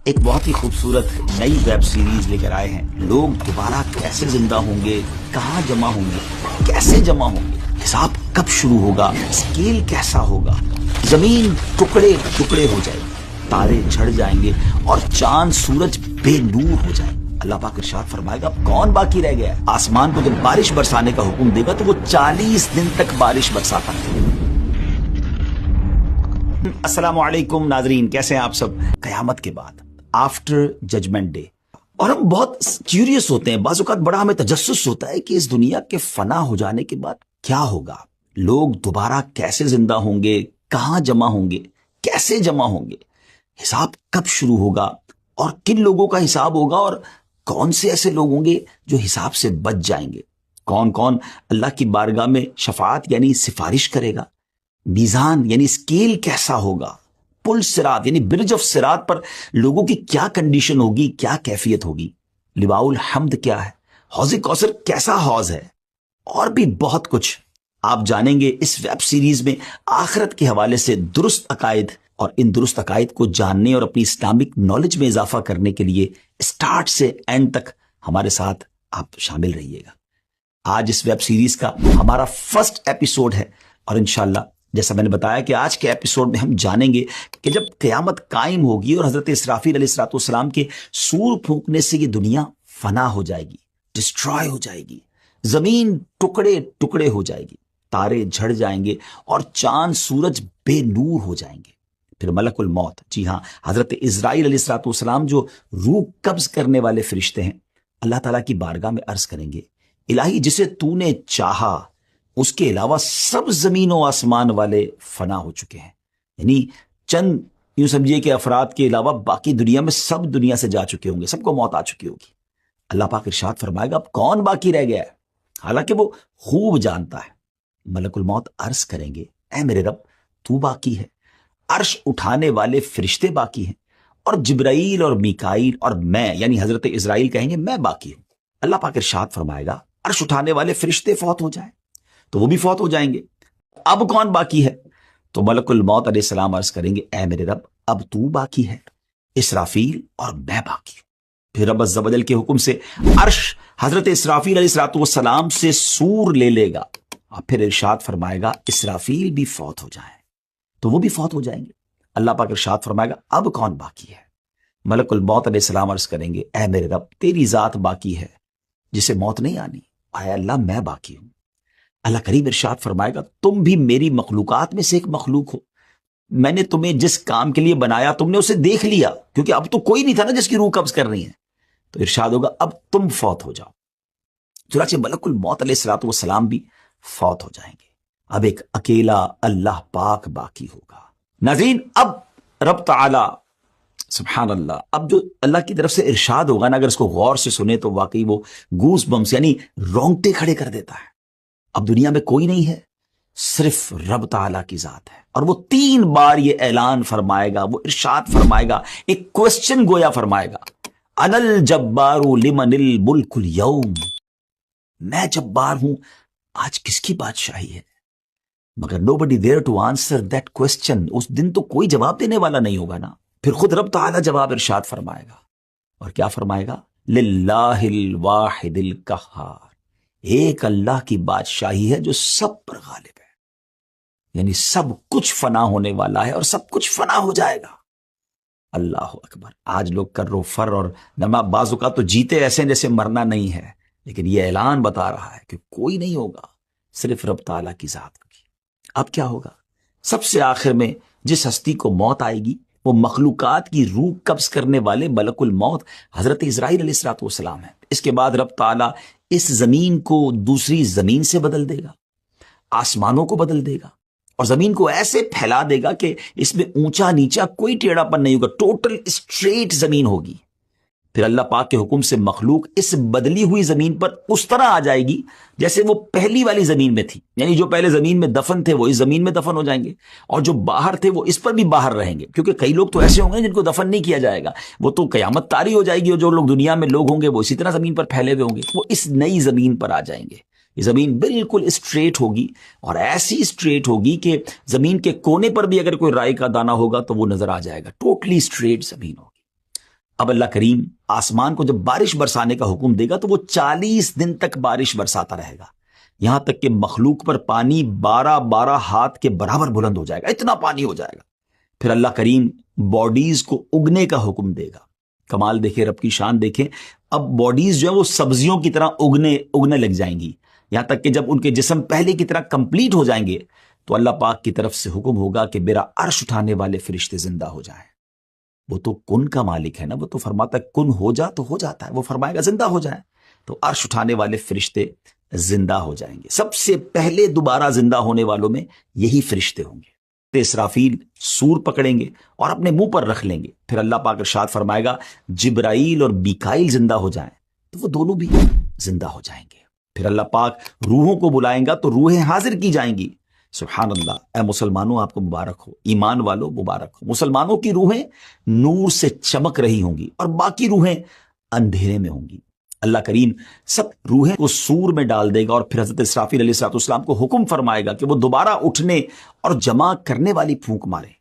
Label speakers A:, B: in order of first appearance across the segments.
A: ایک بہت ہی خوبصورت نئی ویب سیریز لے کر آئے ہیں. لوگ دوبارہ کیسے زندہ ہوں گے, کہاں جمع ہوں گے, کیسے جمع ہوں گے, حساب کب شروع ہوگا, اسکیل کیسا ہوگا, زمین ٹکڑے ٹکڑے ہو جائے گی, تارے جھڑ جائیں گے اور چاند سورج بے نور ہو جائے. اللہ پاک ارشاد فرمائے گا اب کون باقی رہ گیا ہے. آسمان کو جب بارش برسانے کا حکم دے گا تو وہ 40 دن تک بارش برساتا ہے. السلام علیکم ناظرین, کیسے ہیں آپ سب. قیامت کے بعد آفٹر ججمنٹ ڈے, اور ہم بہت کیوریس ہوتے ہیں, بعض اوقات بڑا ہمیں تجسس ہوتا ہے کہ اس دنیا کے فنا ہو جانے کے بعد کیا ہوگا, لوگ دوبارہ کیسے زندہ ہوں گے, کہاں جمع ہوں گے, کیسے جمع ہوں گے, حساب کب شروع ہوگا اور کن لوگوں کا حساب ہوگا, اور کون سے ایسے لوگ ہوں گے جو حساب سے بچ جائیں گے, کون کون اللہ کی بارگاہ میں شفاعت یعنی سفارش کرے گا, میزان یعنی اسکیل کیسا ہوگا, پل صراط یعنی برج آف صراط پر لوگوں کی کیا کنڈیشن ہوگی, کیا کیفیت ہوگی, لواء الحمد کیا ہے, حوض کوثر کیسا حوض ہے, اور بھی بہت کچھ آپ جانیں گے اس ویب سیریز میں. آخرت کے حوالے سے درست عقائد, اور ان درست عقائد کو جاننے اور اپنی اسلامک نالج میں اضافہ کرنے کے لیے اسٹارٹ سے اینڈ تک ہمارے ساتھ آپ شامل رہیے گا. آج اس ویب سیریز کا ہمارا فرسٹ ایپیسوڈ ہے, اور انشاءاللہ جیسا میں نے بتایا کہ آج کے ایپیسوڈ میں ہم جانیں گے کہ جب قیامت قائم ہوگی اور حضرت اسرافیل علیہ السلام کے سور پھونکنے سے یہ دنیا فنا ہو جائے گی, ڈسٹرائے ہو جائے گی, زمین ٹکڑے ٹکڑے ہو جائے گی, تارے جھڑ جائیں گے اور چاند سورج بے نور ہو جائیں گے. پھر ملک الموت, جی ہاں حضرت اسرائیل علیہ السلام جو روح قبض کرنے والے فرشتے ہیں, اللہ تعالیٰ کی بارگاہ میں عرض کریں گے الہی جسے تو نے چاہا اس کے علاوہ سب زمین و آسمان والے فنا ہو چکے ہیں. یعنی چند یوں سمجھیے کہ افراد کے علاوہ باقی دنیا میں سب دنیا سے جا چکے ہوں گے, سب کو موت آ چکی ہوگی. اللہ پاک ارشاد فرمائے گا اب کون باقی رہ گیا ہے, حالانکہ وہ خوب جانتا ہے. ملک الموت عرض کریں گے اے میرے رب تو باقی ہے, عرش اٹھانے والے فرشتے باقی ہیں, اور جبرائیل اور میکائیل اور میں یعنی حضرت اسرائیل کہیں گے میں باقی ہوں. اللہ پاک ارشاد فرمائے گا عرش اٹھانے والے فرشتے فوت ہو جائیں تو وہ بھی فوت ہو جائیں گے, اب کون باقی ہے, تو ملک الموت علیہ السلام عرض کریں گے اے میرے رب اب تو باقی ہے, اسرافیل اور میں باقی ہوں. پھر رب عز و جل کے حکم سے عرش حضرت اسرافیل علیہ السلام سے سور لے لے گا, اور پھر ارشاد فرمائے گا اسرافیل بھی فوت ہو جائیں تو وہ بھی فوت ہو جائیں گے. اللہ پاک ارشاد فرمائے گا اب کون باقی ہے, ملک الموت علیہ السلام عرض کریں گے اے میرے رب تیری ذات باقی ہے جسے موت نہیں آنی, اے اللہ میں باقی ہوں. اللہ کریم ارشاد فرمائے گا تم بھی میری مخلوقات میں سے ایک مخلوق ہو, میں نے تمہیں جس کام کے لیے بنایا تم نے اسے دیکھ لیا, کیونکہ اب تو کوئی نہیں تھا نا جس کی روح قبض کر رہی ہے, تو ارشاد ہوگا اب تم فوت ہو جاؤ. چنانچہ ملک الموت علیہ السلام بھی فوت ہو جائیں گے, اب ایک اکیلا اللہ پاک باقی ہوگا. ناظرین اب رب تعالی سبحان اللہ, اب جو اللہ کی طرف سے ارشاد ہوگا نا, اگر اس کو غور سے سنے تو واقعی وہ گوز بمس یعنی رونگٹے کھڑے کر دیتا ہے. اب دنیا میں کوئی نہیں ہے, صرف رب تعالیٰ کی ذات ہے, اور وہ 3 بار یہ اعلان فرمائے گا, وہ ارشاد فرمائے گا, ایک کوسچن گویا فرمائے گا انا الجبار لمن الملک اليوم, میں جبار ہوں آج کس کی بادشاہی ہے. مگر nobody there to answer that question, اس دن تو کوئی جواب دینے والا نہیں ہوگا نا. پھر خود رب تعالیٰ جواب ارشاد فرمائے گا, اور کیا فرمائے گا للہ الواحد القہار, ایک اللہ کی بادشاہی ہے جو سب پر غالب ہے, یعنی سب کچھ فنا ہونے والا ہے اور سب کچھ فنا ہو جائے گا. اللہ اکبر. آج لوگ کر رو فر اور نما بعض اوقات تو جیتے ایسے جیسے مرنا نہیں ہے, لیکن یہ اعلان بتا رہا ہے کہ کوئی نہیں ہوگا, صرف رب تعالیٰ کی ذات ہوگی. اب کیا ہوگا, سب سے آخر میں جس ہستی کو موت آئے گی وہ مخلوقات کی روح قبض کرنے والے ملک الموت حضرت اسرائیل علیہ السلام ہے. اس کے بعد رب تعالیٰ اس زمین کو دوسری زمین سے بدل دے گا, آسمانوں کو بدل دے گا, اور زمین کو ایسے پھیلا دے گا کہ اس میں اونچا نیچا کوئی ٹیڑھا پن نہیں ہوگا, ٹوٹل اسٹریٹ زمین ہوگی. پھر اللہ پاک کے حکم سے مخلوق اس بدلی ہوئی زمین پر اس طرح آ جائے گی جیسے وہ پہلی والی زمین میں تھی, یعنی جو پہلے زمین میں دفن تھے وہ اس زمین میں دفن ہو جائیں گے, اور جو باہر تھے وہ اس پر بھی باہر رہیں گے, کیونکہ کئی لوگ تو ایسے ہوں گے جن کو دفن نہیں کیا جائے گا, وہ تو قیامت طاری ہو جائے گی, اور جو لوگ دنیا میں لوگ ہوں گے وہ اسی طرح زمین پر پھیلے ہوئے ہوں گے, وہ اس نئی زمین پر آ جائیں گے. یہ زمین بالکل اسٹریٹ ہوگی, اور ایسی اسٹریٹ ہوگی کہ زمین کے کونے پر بھی اگر کوئی رائی کا دانہ ہوگا تو وہ نظر آ جائے گا, ٹوٹلی اسٹریٹ زمین ہوگی. اب اللہ کریم آسمان کو جب بارش برسانے کا حکم دے گا تو وہ 40 دن تک بارش برساتا رہے گا، یہاں تک کہ مخلوق پر پانی 12 ہاتھ کے برابر بلند ہو جائے گا، اتنا پانی ہو جائے گا۔ پھر اللہ کریم باڈیز کو اگنے کا حکم دے گا۔ کمال دیکھیں، رب کی شان دیکھیں، اب باڈیز جو ہے وہ سبزیوں کی طرح اگنے لگ جائیں گی، یہاں تک کہ جب ان کے جسم پہلے کی طرح کمپلیٹ ہو جائیں گے تو اللہ پاک کی طرف سے حکم ہوگا کہ میرا عرش اٹھانے والے فرشتے زندہ ہو جائیں۔ وہ تو کن کا مالک ہے نا، وہ تو فرماتا ہے کن ہو جا تو ہو جاتا ہے، وہ فرمائے گا زندہ ہو جائیں، تو عرش اٹھانے والے فرشتے زندہ ہو جائیں گے۔ سب سے پہلے دوبارہ زندہ ہونے والوں میں یہی فرشتے ہوں گے۔ اسرافیل سور پکڑیں گے اور اپنے منہ پر رکھ لیں گے، پھر اللہ پاک ارشاد فرمائے گا جبرائیل اور میکائیل زندہ ہو جائیں، تو وہ دونوں بھی زندہ ہو جائیں گے۔ پھر اللہ پاک روحوں کو بلائیں گا تو روحیں حاضر کی جائیں گی۔ سبحان اللہ، اے مسلمانوں آپ کو مبارک ہو، ایمان والو مبارک ہو۔ مسلمانوں کی روحیں نور سے چمک رہی ہوں گی اور باقی روحیں اندھیرے میں ہوں گی۔ اللہ کریم سب روحیں کو سور میں ڈال دے گا اور پھر حضرت اسرافیل علیہ السلام کو حکم فرمائے گا کہ وہ دوبارہ اٹھنے اور جمع کرنے والی پھونک مارے۔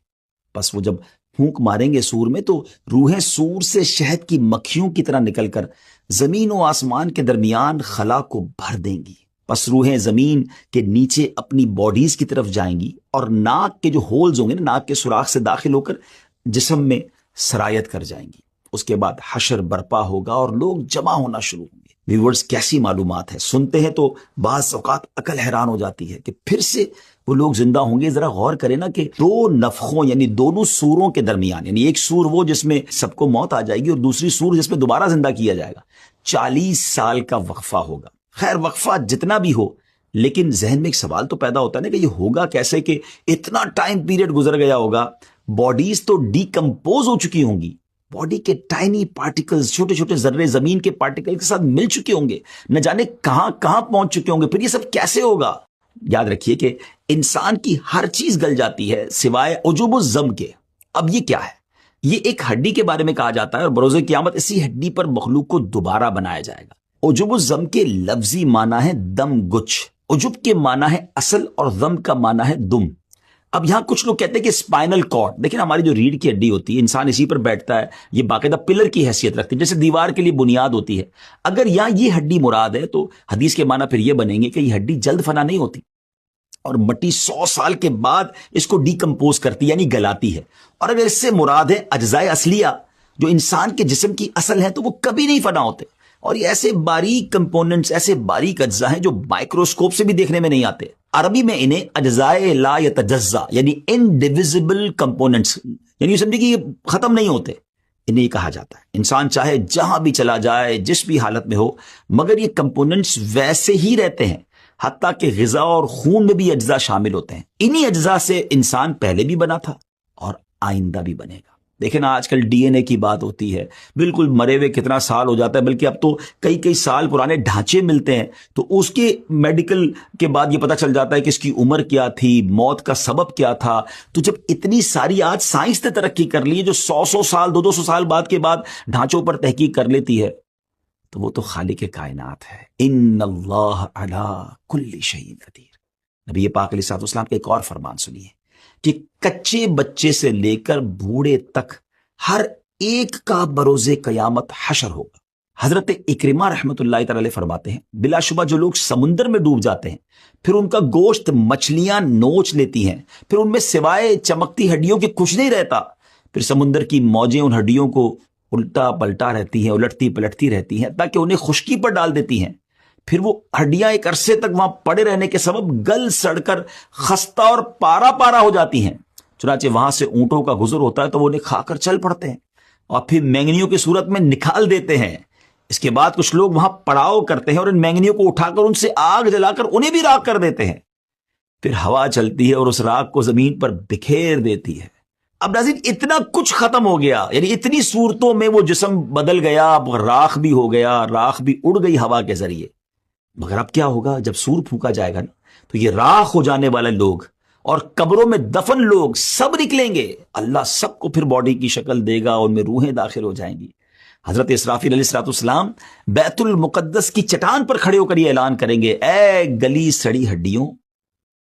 A: بس وہ جب پھونک ماریں گے سور میں تو روحیں سور سے شہد کی مکھیوں کی طرح نکل کر زمین و آسمان کے درمیان خلا کو بھر دیں گی۔ بس روحیں زمین کے نیچے اپنی باڈیز کی طرف جائیں گی اور ناک کے جو ہولز ہوں گے نا، ناک کے سوراخ سے داخل ہو کر جسم میں سرایت کر جائیں گی۔ اس کے بعد حشر برپا ہوگا اور لوگ جمع ہونا شروع ہوں گے۔ ویورز کیسی معلومات ہے، سنتے ہیں تو بعض اوقات عقل حیران ہو جاتی ہے کہ پھر سے وہ لوگ زندہ ہوں گے۔ ذرا غور کریں نا کہ دو نفخوں یعنی دونوں سوروں کے درمیان، یعنی ایک سور وہ جس میں سب کو موت آ جائے گی اور دوسری سور جس میں دوبارہ زندہ کیا جائے گا، 40 سال کا وقفہ ہوگا۔ خیر وقفہ جتنا بھی ہو، لیکن ذہن میں ایک سوال تو پیدا ہوتا ہے نا کہ یہ ہوگا کیسے کہ اتنا ٹائم پیریڈ گزر گیا ہوگا، باڈیز تو ڈیکمپوز ہو چکی ہوں گی، باڈی کے ٹائنی پارٹیکلز، چھوٹے چھوٹے ذرے زمین کے پارٹیکل کے ساتھ مل چکے ہوں گے، نہ جانے کہاں کہاں پہنچ چکے ہوں گے، پھر یہ سب کیسے ہوگا؟ یاد رکھیے کہ انسان کی ہر چیز گل جاتی ہے سوائے عجب الزم کے۔ اب یہ کیا ہے؟ یہ ایک ہڈی کے بارے میں کہا جاتا ہے اور بروز قیامت اسی ہڈی پر مخلوق کو دوبارہ بنایا جائے گا۔ عجب الزم کے لفظی معنی ہے دم گچھ، عجب کے معنی ہے اصل اور ضم کا معنی ہے دم۔ اب یہاں کچھ لوگ کہتے ہیں کہ اسپائنل کارڈ، دیکھیں ہماری جو ریڑھ کی ہڈی ہوتی ہے، انسان اسی پر بیٹھتا ہے، یہ باقاعدہ پلر کی حیثیت رکھتی ہے، جیسے دیوار کے لیے بنیاد ہوتی ہے۔ اگر یہاں یہ ہڈی مراد ہے تو حدیث کے معنی پھر یہ بنیں گے کہ یہ ہڈی جلد فنا نہیں ہوتی اور مٹی 100 سال کے بعد اس کو ڈیکمپوز کرتی یعنی گلاتی ہے۔ اور اگر اس سے مراد ہے اجزائے اصلیہ جو انسان کے جسم کی اصل ہے تو وہ کبھی نہیں فنا ہوتے، اور یہ ایسے باریک کمپوننٹس، ایسے باریک اجزاء ہیں جو مائکروسکوپ سے بھی دیکھنے میں نہیں آتے۔ عربی میں انہیں اجزائے لا یتجزا یعنی انڈیویزبل کمپوننٹس، یعنی سمجھے کہ یہ ختم نہیں ہوتے، انہیں کہا جاتا ہے۔ انسان چاہے جہاں بھی چلا جائے، جس بھی حالت میں ہو، مگر یہ کمپوننٹس ویسے ہی رہتے ہیں، حتیٰ کہ غذا اور خون میں بھی اجزاء شامل ہوتے ہیں۔ انہی اجزاء سے انسان پہلے بھی بنا تھا اور آئندہ بھی بنے گا۔ دیکھیں نا آج کل ڈی این اے کی بات ہوتی ہے، بالکل مرے ہوئے کتنا سال ہو جاتا ہے، بلکہ اب تو کئی سال پرانے ڈھانچے ملتے ہیں، تو اس کے میڈیکل کے بعد یہ پتہ چل جاتا ہے کہ اس کی عمر کیا تھی، موت کا سبب کیا تھا۔ تو جب اتنی ساری آج سائنس نے ترقی کر لی ہے جو 100 سال 200 سال بعد کے بعد ڈھانچوں پر تحقیق کر لیتی ہے، تو وہ تو خالق کائنات ہے۔ ان اللہ علی کل شیء قدیر۔ نبی پاک علیہ السلام کے ایک اور فرمان سنیے کہ کچے بچے سے لے کر بوڑھے تک ہر ایک کا بروز قیامت حشر ہوگا۔ حضرت اکرمہ رحمۃ اللہ تعالی علیہ فرماتے ہیں بلا شبہ جو لوگ سمندر میں ڈوب جاتے ہیں، پھر ان کا گوشت مچھلیاں نوچ لیتی ہیں، پھر ان میں سوائے چمکتی ہڈیوں کے کچھ نہیں رہتا، پھر سمندر کی موجیں ان ہڈیوں کو الٹا پلٹا رہتی ہیں، الٹتی پلٹتی رہتی ہیں تاکہ انہیں خشکی پر ڈال دیتی ہیں، پھر وہ ہڈیاں ایک عرصے تک وہاں پڑے رہنے کے سبب گل سڑ کر خستہ اور پارا پارا ہو جاتی ہیں۔ چنانچہ وہاں سے اونٹوں کا گزر ہوتا ہے تو وہ انہیں کھا کر چل پڑتے ہیں اور پھر مینگنیوں کی صورت میں نکال دیتے ہیں۔ اس کے بعد کچھ لوگ وہاں پڑاؤ کرتے ہیں اور ان مینگنیوں کو اٹھا کر ان سے آگ جلا کر انہیں بھی راکھ کر دیتے ہیں، پھر ہوا چلتی ہے اور اس راکھ کو زمین پر بکھیر دیتی ہے۔ اب ناظرین اتنا کچھ ختم ہو گیا، یعنی اتنی صورتوں میں وہ جسم بدل گیا، اب راکھ بھی ہو گیا، راکھ بھی اڑ گئی ہوا کے ذریعے، مگر اب کیا ہوگا جب سور پھونکا جائے گا نا، تو یہ راکھ ہو جانے والے لوگ اور قبروں میں دفن لوگ سب نکلیں گے، اللہ سب کو پھر باڈی کی شکل دے گا، ان میں روحیں داخل ہو جائیں گی۔ حضرت اسرافیل علیہ السلام بیت المقدس کی چٹان پر کھڑے ہو کر یہ اعلان کریں گے، اے گلی سڑی ہڈیوں،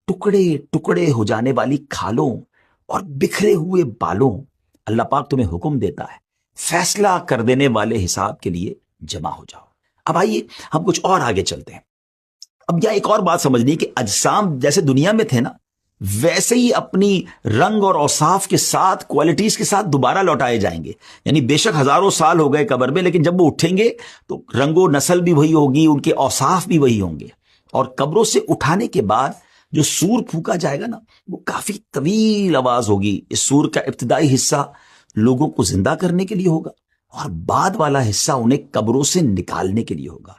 A: ٹکڑے ٹکڑے ہو جانے والی کھالوں اور بکھرے ہوئے بالوں، اللہ پاک تمہیں حکم دیتا ہے فیصلہ کر دینے والے حساب کے لیے جمع ہو جاؤ۔ اب آئیے ہم کچھ اور آگے چلتے ہیں۔ اب یہاں ایک اور بات سمجھنی کہ اجسام جیسے دنیا میں تھے نا، ویسے ہی اپنی رنگ اور اوصاف کے ساتھ، کوالٹیز کے ساتھ دوبارہ لوٹائے جائیں گے۔ یعنی بے شک ہزاروں سال ہو گئے قبر میں، لیکن جب وہ اٹھیں گے تو رنگ و نسل بھی وہی ہوگی، ان کے اوصاف بھی وہی ہوں گے۔ اور قبروں سے اٹھانے کے بعد جو سور پھونکا جائے گا نا، وہ کافی طویل آواز ہوگی۔ اس سور کا ابتدائی حصہ لوگوں کو زندہ کرنے کے لیے ہوگا، اور بعد والا حصہ انہیں قبروں سے نکالنے کے لیے ہوگا۔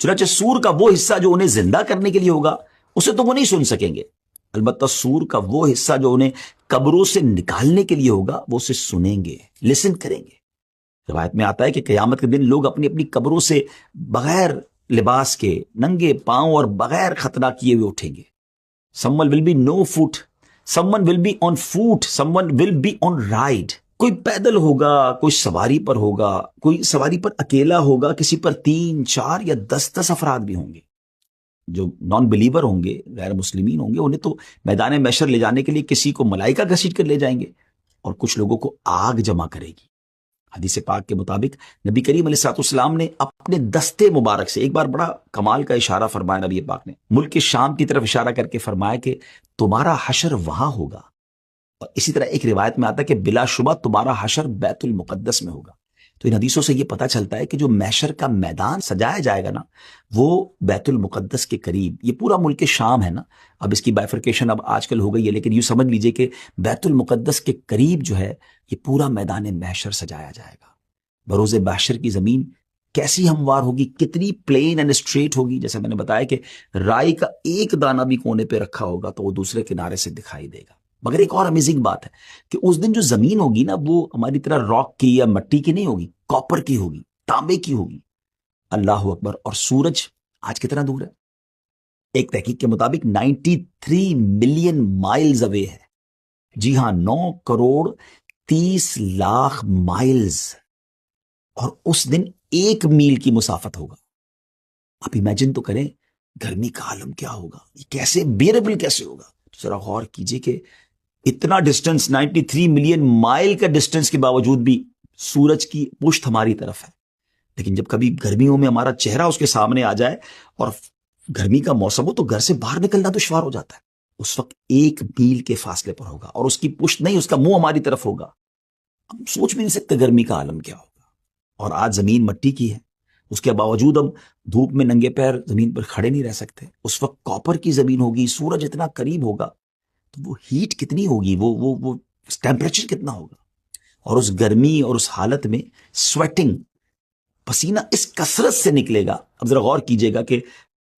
A: چنانچہ سور کا وہ حصہ جو انہیں زندہ کرنے کے لیے ہوگا، اسے تو وہ نہیں سن سکیں گے، البتہ سور کا وہ حصہ جو انہیں قبروں سے نکالنے کے لیے ہوگا، وہ اسے سنیں گے، لسن کریں گے۔ روایت میں آتا ہے کہ قیامت کے دن لوگ اپنی اپنی قبروں سے بغیر لباس کے، ننگے پاؤں اور بغیر خطرہ کیے ہوئے اٹھیں گے۔ someone will be no foot, someone will be on foot, someone will be on ride۔ کوئی پیدل ہوگا، کوئی سواری پر ہوگا، کوئی سواری پر اکیلا ہوگا، کسی پر 3، 4 یا 10 افراد بھی ہوں گے۔ جو نان بلیور ہوں گے، غیر مسلمین ہوں گے، انہیں تو میدان محشر لے جانے کے لیے کسی کو ملائکہ گھسیٹ کر لے جائیں گے، اور کچھ لوگوں کو آگ جمع کرے گی۔ حدیث پاک کے مطابق نبی کریم علیہ الصلوۃ والسلام نے اپنے دستے مبارک سے ایک بار بڑا کمال کا اشارہ فرمایا۔ نبی پاک نے ملک شام کی طرف اشارہ کر کے فرمایا کہ تمہارا حشر وہاں ہوگا، اور اسی طرح ایک روایت میں آتا ہے کہ بلا شبہ تمہارا حشر بیت المقدس میں ہوگا۔ تو ان حدیثوں سے یہ پتہ چلتا ہے کہ جو محشر کا میدان سجایا جائے گا نا، وہ بیت المقدس کے قریب، یہ پورا ملک شام ہے نا، اب اس کی بائفرکیشن اب آج کل ہو گئی ہے، لیکن یوں سمجھ لیجئے کہ بیت المقدس کے قریب جو ہے یہ پورا میدان محشر سجایا جائے گا۔ بروز محشر کی زمین کیسی ہموار ہوگی، کتنی پلین اینڈ اسٹریٹ ہوگی، جیسے میں نے بتایا کہ رائی کا ایک دانہ بھی کونے پہ رکھا ہوگا تو وہ دوسرے کنارے سے دکھائی دے گا۔ مگر ایک اور امیزنگ بات ہے کہ اس دن جو زمین ہوگی نا، وہ ہماری طرح راک کی یا مٹی کی نہیں ہوگی، کاپر کی ہوگی، تانبے کی ہوگی۔ اللہ اکبر۔ اور سورج آج کتنا دور ہے؟ ایک تحقیق کے مطابق 93 ملین مائلز اوے ہے۔ جی ہاں، 9 کروڑ 30 لاکھ مائلز، اور اس دن 1 میل کی مسافت ہوگا۔ آپ امیجن تو کریں گرمی کا عالم کیا ہوگا، یہ کیسے بیئربل کیسے ہوگا۔ ذرا غور کیجئے کہ اتنا ڈسٹنس، 93 ملین مائل کا ڈسٹنس کے باوجود بھی سورج کی پشت ہماری طرف ہے، لیکن جب کبھی گرمیوں میں ہمارا چہرہ اس کے سامنے آ جائے اور گرمی کا موسم ہو تو گھر سے باہر نکلنا دشوار ہو جاتا ہے۔ اس وقت 1 میل کے فاصلے پر ہوگا، اور اس کی پشت نہیں، اس کا منہ ہماری طرف ہوگا۔ ہم سوچ بھی نہیں سکتے گرمی کا عالم کیا ہوگا۔ اور آج زمین مٹی کی ہے، اس کے باوجود ہم دھوپ میں ننگے پیر زمین پر کھڑے نہیں رہ سکتے۔ اس وقت کاپر کی زمین ہوگی، سورج اتنا قریب ہوگا تو وہ ہیٹ کتنی ہوگی، وہ ٹیمپریچر کتنا ہوگا، اور اس گرمی اور اس حالت میں سویٹنگ، پسینہ اس کثرت سے نکلے گا۔ اب ذرا غور کیجئے گا کہ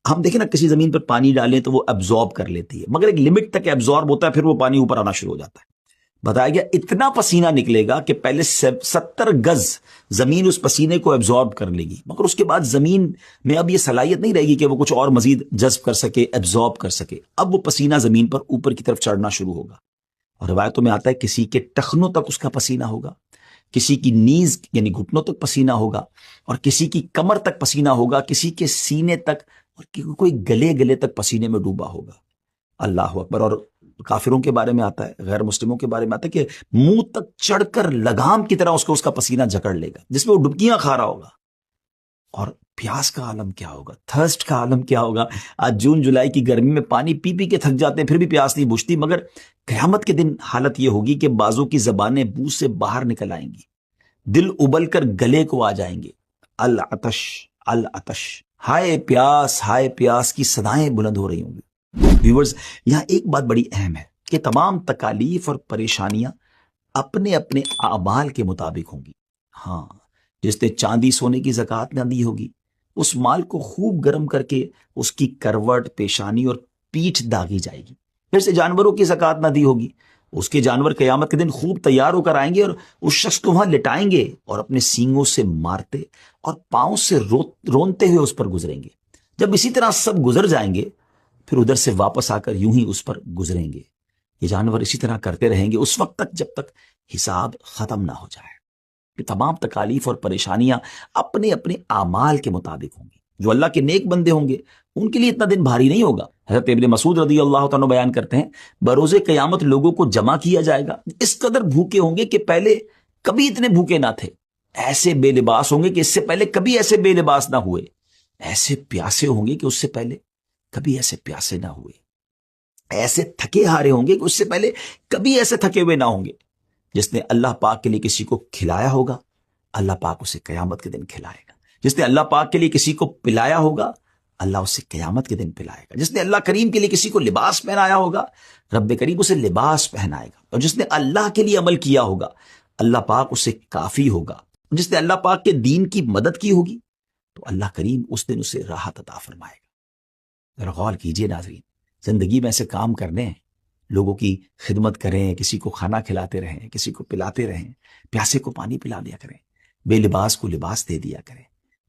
A: ہم دیکھیں نا، کسی زمین پر پانی ڈالیں تو وہ ایبزارب کر لیتی ہے، مگر ایک لمٹ تک ایبزارب ہوتا ہے، پھر وہ پانی اوپر آنا شروع ہو جاتا ہے۔ بتایا گیا اتنا پسینہ نکلے گا کہ پہلے 70 گز زمین اس پسینے کو ایبزارب کر لے گی، مگر اس کے بعد زمین میں اب یہ صلاحیت نہیں رہے گی کہ وہ کچھ اور مزید جذب کر سکے، ایبزارب کر سکے۔ اب وہ پسینہ زمین پر اوپر کی طرف چڑھنا شروع ہوگا، اور روایتوں میں آتا ہے کسی کے ٹخنوں تک اس کا پسینہ ہوگا، کسی کی نیز یعنی گھٹنوں تک پسینہ ہوگا، اور کسی کی کمر تک پسینہ ہوگا، کسی کے سینے تک، اور کوئی گلے تک پسینے میں ڈوبا ہوگا۔ اللہ اکبر۔ اور کافروں کے بارے میں آتا ہے، غیر مسلموں کے بارے میں آتا ہے کہ منہ تک چڑھ کر لگام کی طرح اس کا پسینہ جکڑ لے گا، جس میں وہ ڈبکیاں کھا رہا ہوگا۔ اور پیاس کا عالم کیا ہوگا، تھرسٹ کا عالم کیا ہوگا۔ آج جون جولائی کی گرمی میں پانی پی پی کے تھک جاتے ہیں، پھر بھی پیاس نہیں بجھتی، مگر قیامت کے دن حالت یہ ہوگی کہ بعضوں کی زبانیں منہ سے باہر نکل آئیں گی، دل ابل کر گلے کو آ جائیں گے۔ العطش العطش، ہائے پیاس کی صدائیں بلند ہو رہی ہوں گی۔ ویورز، یہاں ایک بات بڑی اہم ہے کہ تمام تکالیف اور پریشانیاں اپنے اپنے اعمال کے مطابق ہوں گی۔ ہاں، جس نے چاندی سونے کی زکوٰۃ نہ دی ہوگی، اس مال کو خوب گرم کر کے اس کی کروٹ، پیشانی اور پیٹھ داغی جائے گی۔ پھر سے جانوروں کی زکوٰۃ نہ دی ہوگی، اس کے جانور قیامت کے دن خوب تیار ہو کر آئیں گے اور اس شخص کو وہاں لٹائیں گے اور اپنے سینگوں سے مارتے اور پاؤں سے رونتے ہوئے اس پر گزریں گے۔ جب اسی طرح سب گزر جائیں گے، پھر ادھر سے واپس آ کر یوں ہی اس پر گزریں گے۔ یہ جانور اسی طرح کرتے رہیں گے اس وقت تک جب تک حساب ختم نہ ہو جائے۔ کہ تمام تکالیف اور پریشانیاں اپنے اپنے اعمال کے مطابق ہوں گی۔ جو اللہ کے نیک بندے ہوں گے ان کے لیے اتنا دن بھاری نہیں ہوگا۔ حضرت ابن مسعود رضی اللہ تعالیٰ بیان کرتے ہیں، بروز قیامت لوگوں کو جمع کیا جائے گا، اس قدر بھوکے ہوں گے کہ پہلے کبھی اتنے بھوکے نہ تھے۔ ایسے بے لباس ہوں گے کہ اس سے پہلے کبھی ایسے بے لباس نہ ہوئے، ایسے پیاسے ہوں گے کہ اس سے پہلے کبھی ایسے پیاسے نہ ہوئے، ایسے تھکے ہارے ہوں گے کہ اس سے پہلے کبھی ایسے تھکے ہوئے نہ ہوں گے۔ جس نے اللہ پاک کے لیے کسی کو کھلایا ہوگا، اللہ پاک اسے قیامت کے دن کھلائے گا۔ جس نے اللہ پاک کے لیے کسی کو پلایا ہوگا، اللہ اسے قیامت کے دن پلائے گا۔ جس نے اللہ کریم کے لیے کسی کو لباس پہنایا ہوگا، رب کریم اسے لباس پہنائے گا۔ اور جس نے اللہ کے لیے عمل کیا ہوگا، اللہ پاک اسے کافی ہوگا۔ جس نے اللہ پاک کے دین کی مدد کی ہوگی تو اللہ کریم اس دن اسے راحت عطا فرمائے گا۔ ذرا غور کیجئے ناظرین، زندگی میں ایسے کام کرنے ہیں، لوگوں کی خدمت کریں، کسی کو کھانا کھلاتے رہیں، کسی کو پلاتے رہیں، پیاسے کو پانی پلا دیا کریں، بے لباس کو لباس دے دیا کریں۔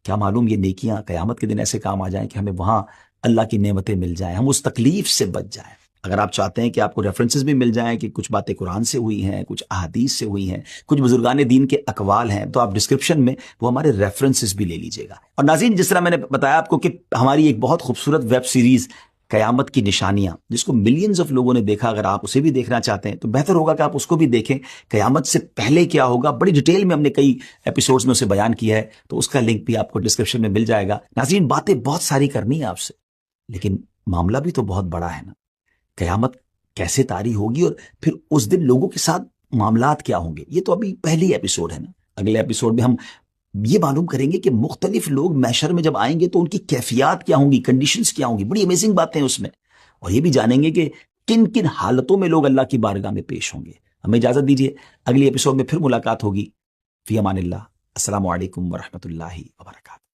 A: کیا معلوم یہ نیکیاں قیامت کے دن ایسے کام آ جائیں کہ ہمیں وہاں اللہ کی نعمتیں مل جائیں، ہم اس تکلیف سے بچ جائیں۔ اگر آپ چاہتے ہیں کہ آپ کو ریفرنسز بھی مل جائیں کہ کچھ باتیں قرآن سے ہوئی ہیں، کچھ احادیث سے ہوئی ہیں، کچھ بزرگان دین کے اقوال ہیں، تو آپ ڈسکرپشن میں وہ ہمارے ریفرنسز بھی لے لیجئے گا۔ اور ناظرین، جس طرح میں نے بتایا آپ کو کہ ہماری ایک بہت خوبصورت ویب سیریز قیامت کی نشانیاں، جس کو ملینز آف لوگوں نے دیکھا، اگر آپ اسے بھی دیکھنا چاہتے ہیں تو بہتر ہوگا کہ آپ اس کو بھی دیکھیں۔ قیامت سے پہلے کیا ہوگا، بڑی ڈیٹیل میں ہم نے کئی ایپیسوڈز میں اسے بیان کیا ہے، تو اس کا لنک بھی آپ کو ڈسکرپشن میں مل جائے گا۔ ناظرین، باتیں بہت ساری کرنی ہے آپ سے، لیکن معاملہ بھی تو بہت بڑا ہے نا۔ قیامت کیسے طاری ہوگی اور پھر اس دن لوگوں کے ساتھ معاملات کیا ہوں گے، یہ تو ابھی پہلی ایپیسوڈ ہے نا۔ اگلے ایپیسوڈ میں ہم یہ معلوم کریں گے کہ مختلف لوگ محشر میں جب آئیں گے تو ان کی کیفیات کیا ہوں گی، کنڈیشنز کیا ہوں گی، بڑی امیزنگ باتیں اس میں، اور یہ بھی جانیں گے کہ کن کن حالتوں میں لوگ اللہ کی بارگاہ میں پیش ہوں گے۔ ہمیں اجازت دیجیے، اگلی ایپیسوڈ میں پھر ملاقات ہوگی۔ فی امان اللہ، السلام علیکم ورحمۃ اللہ وبرکاتہ۔